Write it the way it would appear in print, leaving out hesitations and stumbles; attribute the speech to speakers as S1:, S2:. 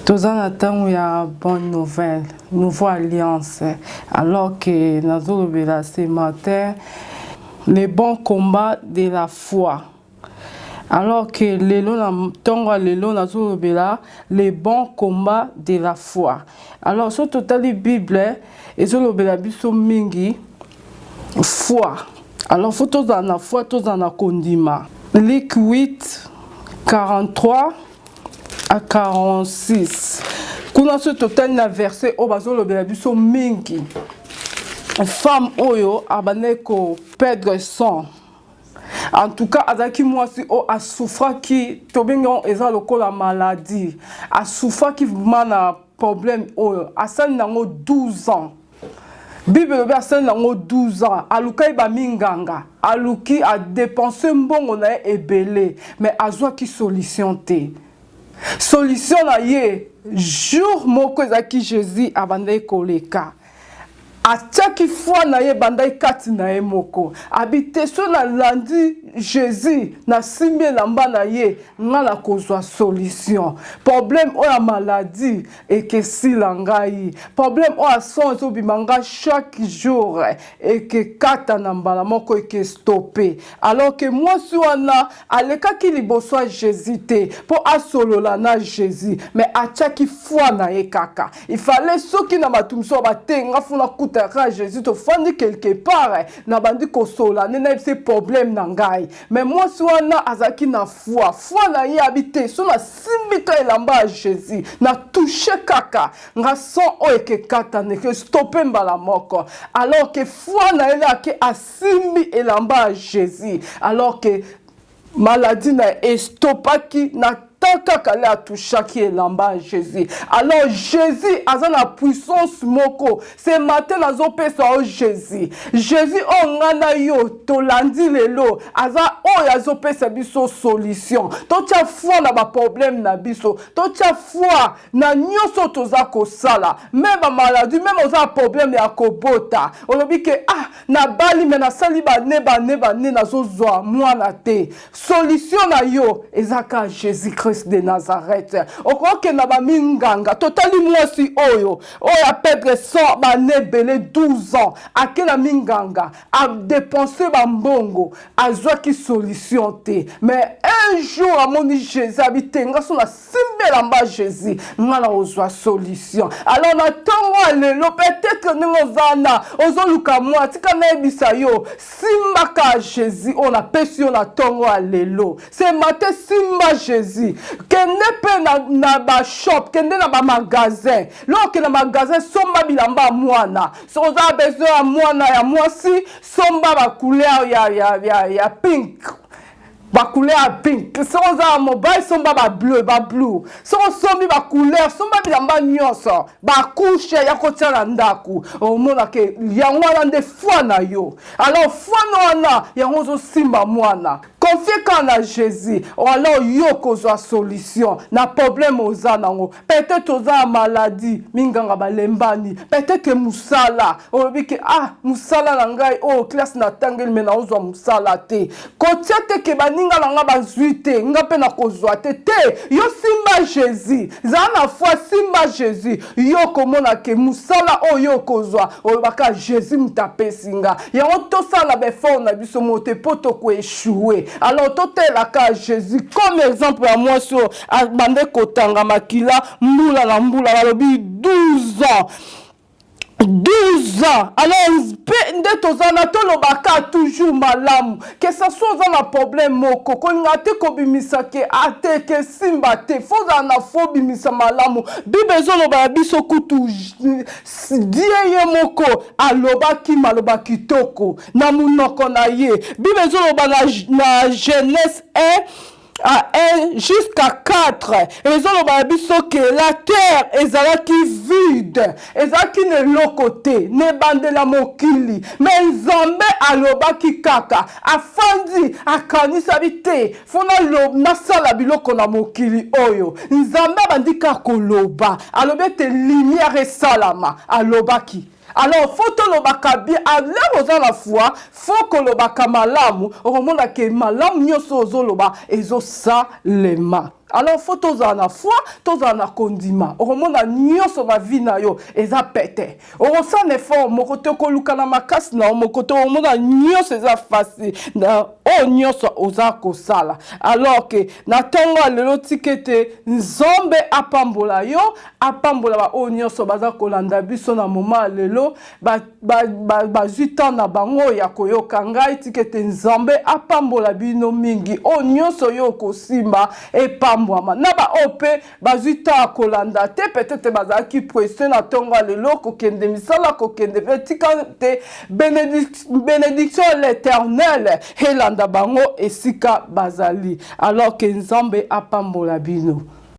S1: Tous en attendant il y a bonne nouvelle, nouvelle alliance. Alors que nous ce matin les bons combats de la foi. Alors que les bons combats de la foi. Alors sur total la Bible et sur le biso mingi foi. Alors faut tous dans la foi, tous dans la condiment. Luc 8 43 à 46. Kuna ce total na verset au bazo le biso mingi. Femme oyo abane ko perdre son. En tout cas, azaki moi si o a souffert qui tobingon eza lokola maladie, a souffert qui mana problème oyo, asal nango 12 ans. Bible be asal nango 12 ans, alukai ba minganga, aluki a dépenser mbongo na ebele, mais azwa ki solution te. Solution na ye, jour moko ezaki Jésus abandai koleka. Ataki foi na ye bandai kati na ye moko habite so na landi Jésus na simbe lamba na ye ngala kozwa solution problème o ya maladie et que si langai problème o son so bimanga chaque jour et que kata na mbala moko et que stopper alors que moi suana aleka ki liboso Jésus te pour asolola na Jésus mais ataki foi na ye kaka il fallait soki na batumso batenga funa Jésus te fandi quelque part na bandi kosola nena ces problèmes nangai mais moi soana azaki na foi na ye habité so na simbika elamba Jésus na toucher kaka nga son o eke kata ne que stopper mbala moko alors que foi na ye ke asimbi elamba Jésus alors que maladie na estopaki na kaka a touché qui est là-bas Jésus. Alors Jésus a la puissance moko. Ce matin na zo pesa o Jésus. Jésus on ngana yo to landi lelo. Aza o ya zo pesa biso solution. To tia foi na ba problème na biso. To tia foi na nyoso toza ko sala. Même maladie, même oza problème ya kobota. On lobi que na bali me na sali ba ne na zo zo mwana te. Solution na yo ezaka Jésus Christ de Nazareth. Au croit que na ba minganga totali mwasi oyo a perdre son ba nebele 12 ans akela minganga a dépenser ba mbongo azwa ki solution te mais un jour à mon Jésus habité nga so na simbela mba Jésus ngala ozwa solution alors na tongo lelo peut-être ngozana ozoluka moi tika na ebisa yo simbaka Jésus on a pesi on a tongo lelo c'est matin simba Jésus kende pe na ba shop kende na ba magasin loke na magasin somba bilamba mwana so za besoin ya mwana ya mwasi somba ba couleur ya pink ba couleur pink so za mobile somba ba bleu so sombi ba couleur somba bilamba nyonso ba couche ya kotia na ndaku o mona ke yango wana nde foi na yo alors foi wana yango zo simba mwana confier quand na Jésus ou alors yo kozwa solution na problème oza nango peut-être oza maladie minganga balembani peut-être que musala obi ke musala na ngai classe na tangel mena ozwa musala te kotia te ke baninga langa bazuite nga pe na kozwa te yo simba Jésus za na foi simba Jésus yo komona ke musala yo kozwa baka Jésus mutapesinga yango tosala befort na biso mote poto ko échouer alors totel aka Jésus comme exemple à moi sur bande kotanga makila mbula na mbula balobi 12 ans 12 ans. Alors, nde tozana tolobaka toujours malamu. Que ça soit un problème moko. Kon ngate ko bimisa ke ate ke simba te. Foza na fo bimisa malamu. Bibezo loba biso kutu diye moko aloba ki maloba kitoko. Na munoko na ye. Bibezo loba na Genèse 1 à 1 jusqu'à 4. Raison le que la terre ezalaki vide, ezalaki ne lokote, ne bande la mokili, mais nzambe alobaki kaka, afandi akanisa bite, fona lo nasala biloko na mokili oyo. Nzambe bandika koloba, alobete lumière et salama, alobaki. Alors, faut que le bakabi, à l'air aux la foi, faut que le bakamalam, au moment que malam nyoso zoloba, ezo sa lema. alors faut tozala na foi tozala na kondima okomona nyonso na vie na yo eza pete okosala effort moko te koluka na makasi na yo moko te okomona nyonso eza facile na oyo nyonso oza kosala alors ke na ntongo ya lelo tika ete nzambe apambola yo apambola baoyo nyonso baza kolanda biso na moma ya lelo bazwi ntan na bango ya koyoka ngai tika ete nzambe apambola bino mingi oyo nyonso yo kosimba epambwama na baoyo mpe bazwi ntan ya kolanda te peut-être bazalaki presse na ntongo ya lelo kokende misala kokende mpe tika te bénédiction ya l'éternel elanda bango esika bazali alors ke nzambe apambola bino